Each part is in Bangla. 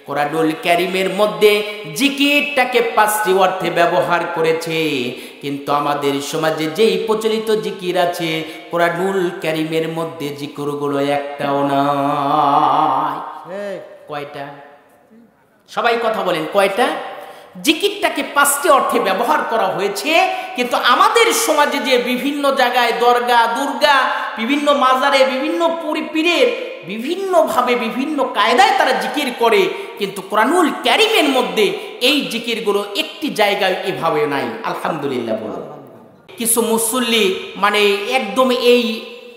কোরআনুল কারীমের মধ্যে জিকিরটাকে 5টি অর্থে ব্যবহার করেছে, কিন্তু আমাদের সমাজে যেই প্রচলিত জিকির আছে কোরআনুল কারীমের মধ্যে জিকিরগুলো একটাও নাই। কয়টা? সবাই কথা বলেন, কয়টা? জিকিরটাকে 5টি অর্থে ব্যবহার করা হয়েছে, কিন্তু আমাদের সমাজে যে বিভিন্ন জায়গায় দরগা, দুর্গা, বিভিন্ন মাজারে, বিভিন্ন পীরের বিভিন্নভাবে বিভিন্ন কায়দায় তারা জিকির করে, কিন্তু কোরআনুল কারীমের মধ্যে এই জিকিরগুলো একটি জায়গায় এভাবে নাই। আলহামদুলিল্লাহ বলুন। কিছু মুসল্লি মানে একদম এই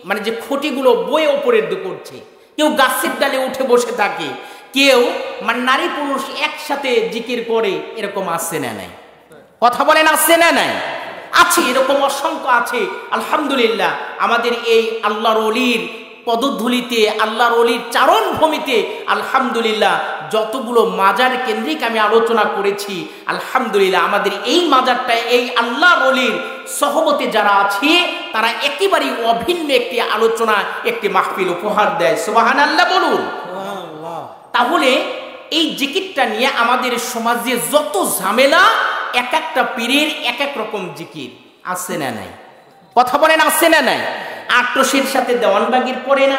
মানে যে খুঁটিগুলো বয়ে ওপরের দিকে করছে, কেউ গাছের ডালে উঠে বসে থাকে, কেউ মানে নারী পুরুষ একসাথে জিকির করে, এরকম আছে না নাই? কথা বলেন, আছে না নাই? আছে, এরকম অসংখ্য আছে। আলহামদুলিল্লাহ আমাদের এই আল্লাহর ওলির পদধূলিতে, আল্লাহর ওলির চারণ ভূমিতে আলহামদুলিল্লাহ যতগুলো মাজার কেন্দ্রিক আমি আলোচনা করেছি, আলহামদুলিল্লাহ আমাদের এই মাজারটায় এই আল্লাহর ওলির সহবতে যারা আছে তারা একেবারেই অভিন্ন একটি আলোচনা, একটি মাহফিল উপহার দেয়। সুবহানাল্লাহ বলুন। তাহলে এই জিকিরটা নিয়ে আমাদের সমাজে যত ঝামেলা, এক একটা পীরের এক এক রকম জিকির, আছে না নাই? কথা বলেন, আছে না নাই? আট্রসির সাথে দেওয়ানবাগির পড়ে না,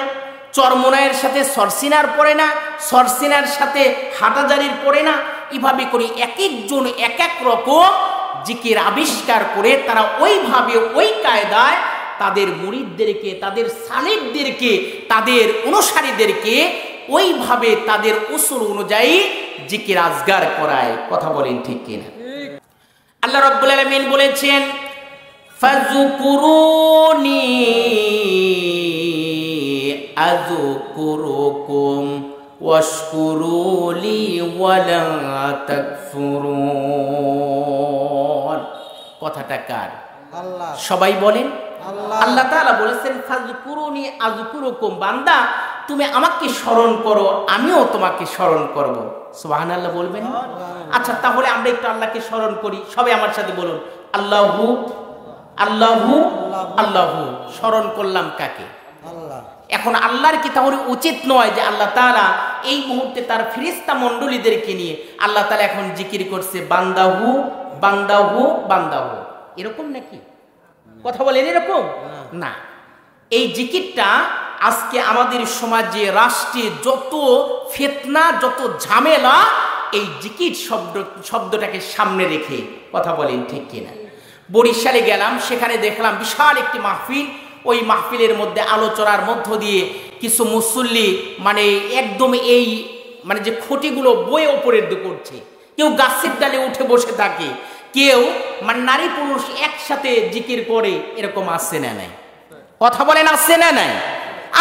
চরমোনায়ের সাথে সরসিনার পড়ে না, সরসিনার সাথে হাটাজারির পড়ে না, এভাবে করে এক একজন এক এক রকম জিকির আবিষ্কার করে তারা ওইভাবে ওই কায়দায় তাদের মুরিদদেরকে, তাদের সালেকদেরকে, তাদের অনুসারীদেরকে ওইভাবে তাদের উসুল অনুযায়ী জিকির আজগার করায়। কথা বলেন ঠিক কিনা? আল্লাহ রাব্বুল আলামিন বলেছেন, ফাযকুরুনি আযকুরুকুম ওয়াশকুরুলি ওয়ালা তাকফুরুন। কথাটা কার? আল্লাহ। সবাই বলেন আল্লাহ তাআলা বলেছেন, ফাযকুরুনি আযকুরুকুম, বান্দা তুমি আমাকে স্মরণ করো, আমিও তোমাকে স্মরণ করব। সুবহানাল্লাহ বলবেন? আচ্ছা, তাহলে আমরা একটু আল্লাহকে স্মরণ করি। সবাই আমার সাথে বলুন, আল্লাহু আল্লাহু আল্লাহু। স্মরণ করলাম কাকে? আল্লাহ। এখন আল্লাহর কি তাহলে উচিত নয় যে আল্লাহ তাআলা এই মুহূর্তে তার ফেরেশতা মণ্ডলীদেরকে নিয়ে আল্লাহ তাআলা এখন জিকির করছে বান্দাহু বান্দাহু বান্দাহু, এরকম নাকি? কথা বলেন, এরকম না। এই জিকিরটা আজকে আমাদের সমাজে, রাষ্ট্রে যত ফিতনা, যত ঝামেলা, এই জিকির শব্দটাকে সামনে রেখে। কথা বলেন ঠিক কিনা? বরিশালে গেলাম, সেখানে দেখলাম বিশাল একটি মাহফিল। ওই মাহফিলের মধ্যে আলোচনার মধ্য দিয়ে কিছু মুসল্লি মানে একদম এই মানে যে খুঁটিগুলো বয়ে ওপরের দিকে করছে, কেউ গাছের ডালে উঠে বসে থাকে, কেউ মানে নারী পুরুষ একসাথে জিকির করে, এরকম আছে না নাই? কথা বলেন, আছে না নাই?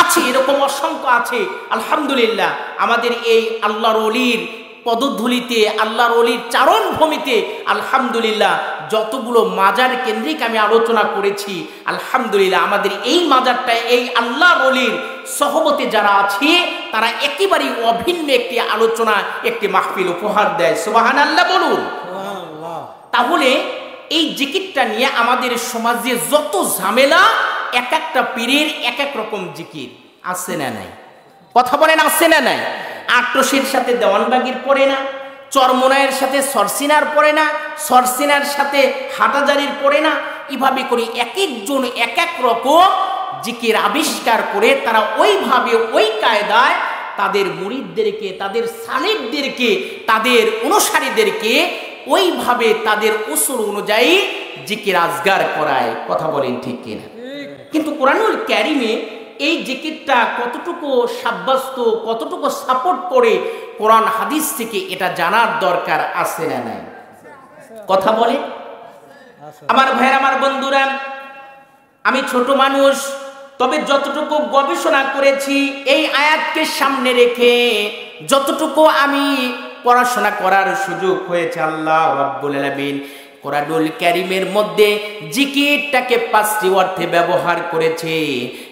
আছে, এরকম অসংখ্য আছে। আলহামদুলিল্লাহ আমাদের এই আল্লাহর ওলির পদধূলিতে, আল্লাহর ওলির চারণ ভূমিতে আলহামদুলিল্লাহ যতগুলো মাজার কেন্দ্রিক আমি আলোচনা করেছি, আলহামদুলিল্লাহ আমাদের এই মাজারটায় এই আল্লাহর ওলির সহবতে যারা আছে তারা একেবারেই অভিন্ন একটি আলোচনা, একটি মাহফিল উপহার দেয়। সুবহানাল্লাহ বলুন। তাহলে এই জিকিরটা নিয়ে আমাদের সমাজে যত ঝামেলা, এক একটা পীরের এক এক রকম জিকির, আছে না নাই? কথা বলেন, আছে না নাই? আট্রসির সাথে দেওয়ানবাগির পড়ে না, চরমোনায়ের সাথে সরসিনার পড়ে না, সরসিনার সাথে হাটাজারির পড়ে না, এভাবে করে এক একজন এক এক রকম জিকির আবিষ্কার করে তারা ওইভাবে ওই কায়দায় তাদের মুরিদদেরকে, তাদের সালেকদেরকে, তাদের অনুসারীদেরকে ওইভাবে তাদের উসুল অনুযায়ী জিকির আজগার করায়। কথা বলেন ঠিক কিনা? কিন্তু কোরআনুল কারীমে এই জিকিরটা কতটুকু সাব্যস্ত, কতটুকু সাপোর্ট করে কোরআন হাদিস থেকে, এটা জানার দরকার আছে না নাই? কথা বলে আমার ভাইয়ের, আমার বন্ধুরা, আমি ছোট মানুষ, তবে যতটুকু গবেষণা করেছি এই আয়াতকে সামনে রেখে, যতটুকু আমি পড়াশোনা করার সুযোগ হয়েছে, আল্লাহ রাব্বুল আলামিন কোরআনুল কারীমের মধ্যে জিকিরটাকে 5টি অর্থে ব্যবহার করেছে,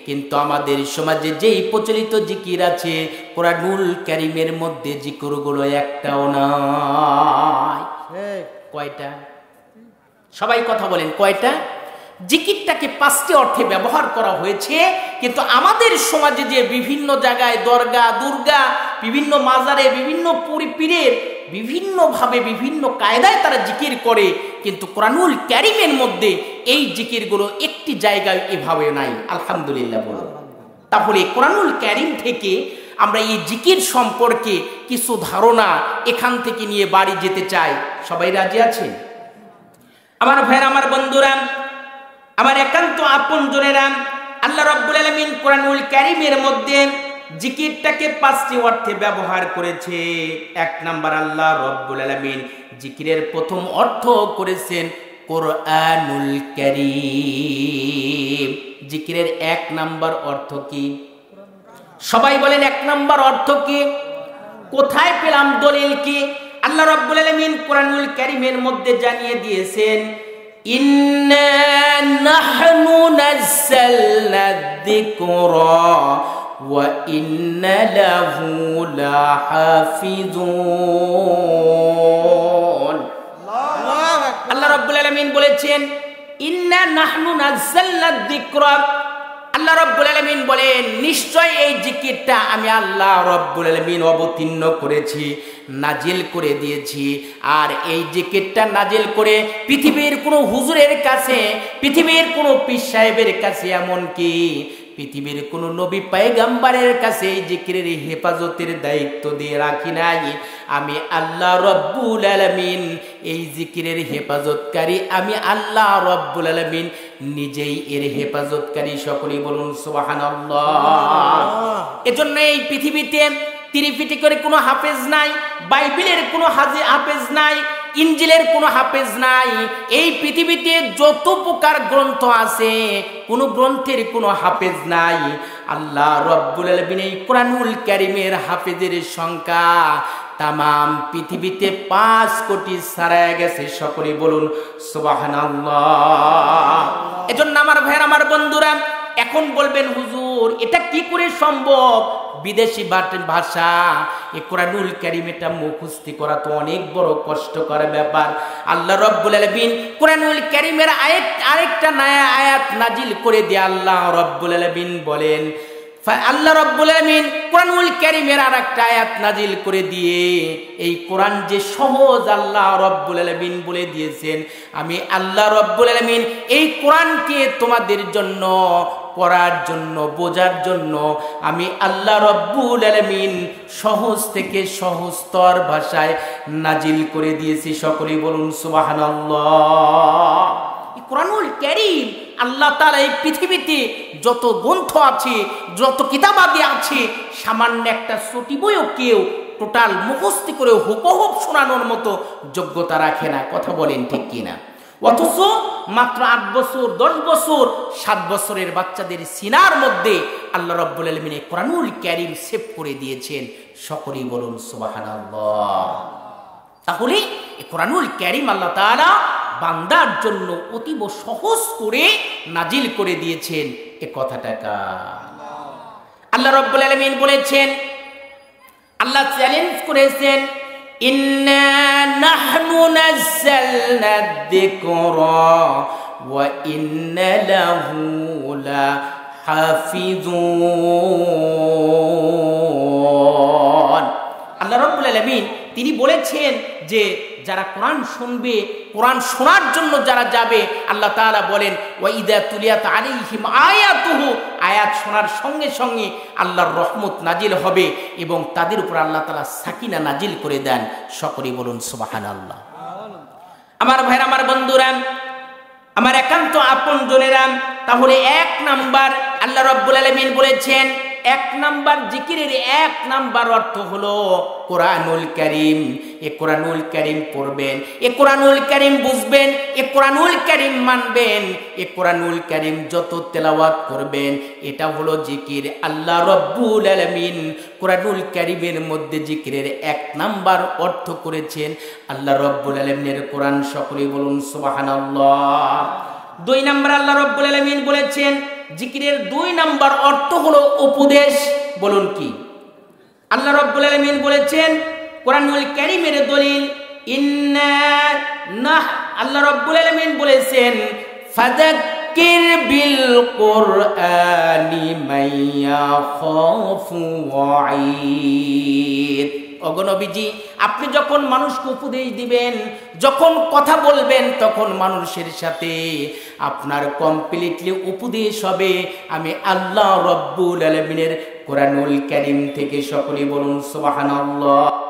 কিন্তু আমাদের সমাজে যেই প্রচলিত জিকির আছে কোরআনুল কারীমের মধ্যে জিকিরগুলো একটাও নাই। কয়টা? সবাই কথা বলেন, কয়টা? জিকিরটাকে 5টি অর্থে ব্যবহার করা হয়েছে, কিন্তু আমাদের সমাজে যে বিভিন্ন জায়গায় দরগা দুর্গা বিভিন্ন মাজারে বিভিন্ন পীরের বিভিন্নভাবে বিভিন্ন কায়দায় তারা জিকির করে, কিন্তু কোরআনুল কারীমের মধ্যে এই জিকিরগুলো একটি জায়গায় এভাবে নাই। আলহামদুলিল্লাহ বলো। তাহলে কোরআনুল কারীম থেকে আমরা এই জিকির সম্পর্কে কিছু ধারণা এখান থেকে নিয়ে বাড়ি যেতে চাই। সবাই রাজি আছেন? আমার ভাইরা, আমার বন্ধুরা, আমার একান্ত আপনজনেরা, আল্লাহ রাব্বুল আলামিন কোরআনুল কারীমের মধ্যে জিকিরটাকে 5টি অর্থে ব্যবহার করেছে। 1 নাম্বার, আল্লাহ রাব্বুল আলামিন জিকিরের প্রথম অর্থ করেছেন কোরআনুল কারীম। জিকিরের 1 নাম্বার অর্থ কি? সবাই বলেন 1 নাম্বার অর্থ কি? কোথায় পেলাম দলিল কি? আল্লাহ রাব্বুল আলামিন কোরআনুল কারীমের মধ্যে জানিয়ে দিয়েছেন, ইন্না নাহনু নাযালনা যিকরা ওয়া ইন্না লাহু লাহাফিজুন। আল্লাহ রাব্বুল আলামিন বলেছেন, ইন্না নাহনু নাযালনা যিকরা। আল্লাহ রাব্বুল আলামিন বলেন, নিশ্চয় এই জিকিরটা আমি আল্লাহ রাব্বুল আলামিন অবতীর্ণ করেছি, নাজিল করে দিয়েছি। আর এই জিকিরটা নাজিল করে পৃথিবীর কোনো হুজুরের কাছে, পৃথিবীর কোনো পীর সাহেবের কাছে, এমনকি পৃথিবীর কোনো নবী পয়গম্বরের কাছে এই জিকিরের হেফাজতের দায়িত্ব দিয়ে রাখি নাই। আমি আল্লাহ রাব্বুল আলামিন এই জিকিরের হেফাজতকারী, আমি আল্লাহ রাব্বুল আলামিন নিজেই এর হেফাজতকারী। সকলেই বলুন সুবহানাল্লাহ। এজন্য এই পৃথিবীতে তিরিপিটিকের কোনো হাফেজ নাই, বাইবেলের কোনো হাফেজ নাই, ইনজিলের কোনো হাফেজ নাই। এই পৃথিবীতে যত প্রকার গ্রন্থ আছে, কোনো গ্রন্থের কোনো হাফেজ নাই। আল্লাহ রাব্বুল আলামিন এই কোরআনুল কারীমের হাফেজের সংখ্যা তামাম পৃথিবীতে 5 কোটি ছাড়ায় গেছে। সকলেই বলুন সুবহানাল্লাহ। এজন্য আমার ভাইয়ের, আমার বন্ধুরা, এখন বলবেন, হুজুর এটা কি করে সম্ভব? বিদেশি ভাষা এই কোরআনুল কারীম এটা মুখস্থ করা তো অনেক বড় কষ্টকর ব্যাপার। আল্লাহ রাব্বুল আলামিন কোরআনুল কারীমের আরেকটা নয়া আয়াত নাজিল করে দিয়ে আল্লাহ রাব্বুল আলামিন বলেন, আল্লাহ রাব্বুল আলামিন কোরআনুল কারীমের আরেকটা আয়াত নাজিল করে দিয়ে এই কোরআন যে সহজ, আল্লাহ রাব্বুল আলামিন বলে দিয়েছেন, আমি আল্লাহ রাব্বুল আলামিন এই কোরআনকে তোমাদের জন্য পড়ার জন্য, বোঝার জন্য আমি আল্লাহ রাব্বুল আলামিন সহজ থেকে সহজতর ভাষায় নাজিল করে দিয়েছি। সকলেই বলুন সুবহানাল্লাহ। এই কোরআনুল কারীম আল্লাহ তাআলা এই পৃথিবীতে যত গ্রন্থ আছে, যত কিতাবাদি আছে, সামান্য একটা ছোটি বইও কেউ টোটাল মুখস্থ করে হুবহু শোনানোর মতো যোগ্যতা রাখে না। কথা বলেন ঠিক কিনা? অথচ মাত্র 8 বছর, 10 বছর, 7 বছরের বাচ্চাদের সিনার মধ্যে আল্লাহ রাব্বুল আলামিন কোরআনুল কারীম সেভ করে দিয়েছেন। সকলেই বলুন সুবহানাল্লাহ। তাহলে এই কোরআনুল কারীম আল্লাহ তাআলা বান্দার জন্য অতীব সহজ করে নাজিল করে দিয়েছেন। এ কথাটা আল্লাহ রাব্বুল আলামিন বলেছেন, আল্লাহ চ্যালেঞ্জ করেছেন, ইন্না নাহনু নাযালনা যিকরা ওয়া ইন্না লাহু লাহাফিজুন। আল্লাহ রাব্বুল আলামিন তিনি বলেছেন যে যারা কোরআন শুনবে, কোরআন শোনার জন্য যারা যাবে, আল্লাহ তাআলা বলেন, ওয়া ইযা তুলিয়াত আলাইহিম আয়াতুহু, আয়াত শোনার সঙ্গে সঙ্গে আল্লাহর রহমত নাজিল হবে এবং তাদের উপর আল্লাহ তাআলা সাকিনা নাজিল করে দেন। সকলেই বলুন সুবহানাল্লাহ। আমার ভাইরা, আমার বন্ধুরা, আমার একান্ত আপনজনেরা, তাহলে 1 নাম্বার আল্লাহ রাব্বুল আলামিন বলেছেন, 1 নাম্বার জিকিরের 1 নাম্বার অর্থ হলো কোরআনুল কারীম। এই কোরআনুল কারীম পড়বেন, এই কোরআনুল কারীম বুঝবেন, এই কোরআনুল কারীম মানবেন, এই কোরআনুল কারীম যত তেলাওয়াত করবেন, এটা হলো জিকির। আল্লাহ রাব্বুল আলামিন কোরআনুল কারীমের মধ্যে জিকিরের 1 নাম্বার অর্থ করেছেন আল্লাহ রাব্বুল আলামিনের কোরআন। সকলেই বলুন সুবহানাল্লাহ। 2 নাম্বার আল্লাহ রাব্বুল আলামিন বলেছেন, জিকিরের 2 নাম্বার অর্থ হলো উপদেশ। বলুন কি? আল্লাহ রাব্বুল আলামিন বলেছেন কোরআনুল কারীমের দলিল, আল্লাহ রাব্বুল আলামিন বলেছেন, ফাযাক্কির বিল কুরআনি মান ইয়াখাফু ওয়াঈদ। ওগো নবীজি, আপনি যখন মানুষকে উপদেশ দিবেন, যখন কথা বলবেন, তখন মানুষের সাথে আপনার কমপ্লিটলি উপদেশ হবে আমি আল্লাহ রব্বুল আলামিনের কোরআনুল কারীম থেকে। সকলে বলুন সুবহানাল্লাহ।